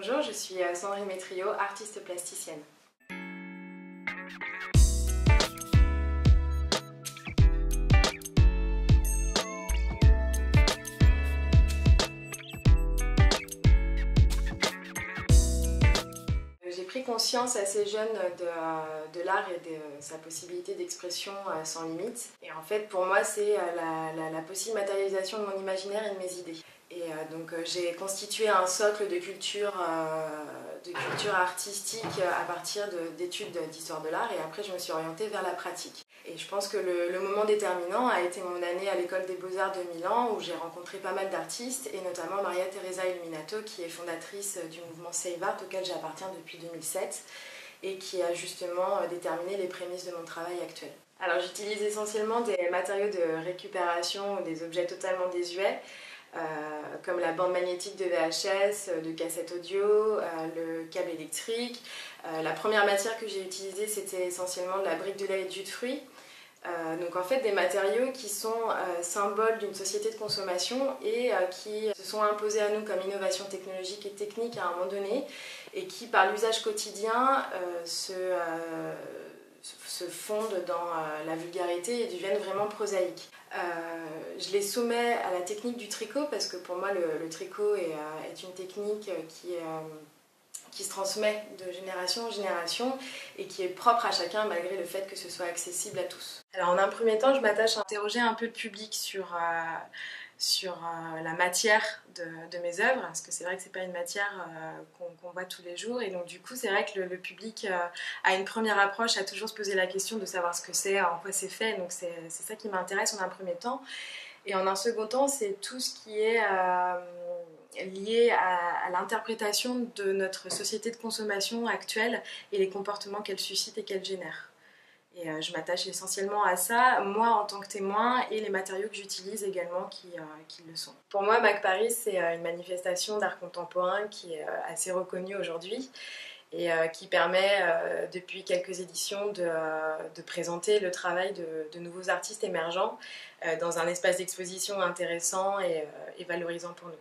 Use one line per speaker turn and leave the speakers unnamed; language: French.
Bonjour, je suis Sandrine Métriot, artiste plasticienne. J'ai pris conscience assez jeune de l'art et de sa possibilité d'expression sans limite. Et en fait, pour moi, c'est la possible matérialisation de mon imaginaire et de mes idées. Et donc j'ai constitué un socle de culture artistique à partir d'études d'histoire de l'art, et après je me suis orientée vers la pratique. Et je pense que le moment déterminant a été mon année à l'école des Beaux-Arts de Milan, où j'ai rencontré pas mal d'artistes, et notamment Maria Teresa Illuminato, qui est fondatrice du mouvement Save Art, auquel j'appartiens depuis 2007, et qui a justement déterminé les prémices de mon travail actuel. Alors j'utilise essentiellement des matériaux de récupération ou des objets totalement désuets, comme la bande magnétique de VHS, de cassette audio, le câble électrique. La première matière que j'ai utilisée, c'était essentiellement de la brique de lait et du jus de fruits. Donc en fait des matériaux qui sont symboles d'une société de consommation et qui se sont imposés à nous comme innovation technologique et technique à un moment donné, et qui par l'usage quotidien se fondent dans la vulgarité et deviennent vraiment prosaïques. Je les soumets à la technique du tricot parce que pour moi le tricot est une technique qui se transmet de génération en génération et qui est propre à chacun malgré le fait que ce soit accessible à tous. Alors en un premier temps, je m'attache à interroger un peu le public sur la matière de mes œuvres, parce que c'est vrai que c'est pas une matière qu'on voit tous les jours, et donc du coup c'est vrai que le public a une première approche à toujours se poser la question de savoir ce que c'est, en quoi c'est fait, donc c'est ça qui m'intéresse en un premier temps. Et en un second temps, c'est tout ce qui est lié à l'interprétation de notre société de consommation actuelle et les comportements qu'elle suscite et qu'elle génère. Et je m'attache essentiellement à ça, moi en tant que témoin, et les matériaux que j'utilise également qui le sont. Pour moi, MAC Paris, c'est une manifestation d'art contemporain qui est assez reconnue aujourd'hui et qui permet, depuis quelques éditions, de présenter le travail de nouveaux artistes émergents dans un espace d'exposition intéressant et valorisant pour nous.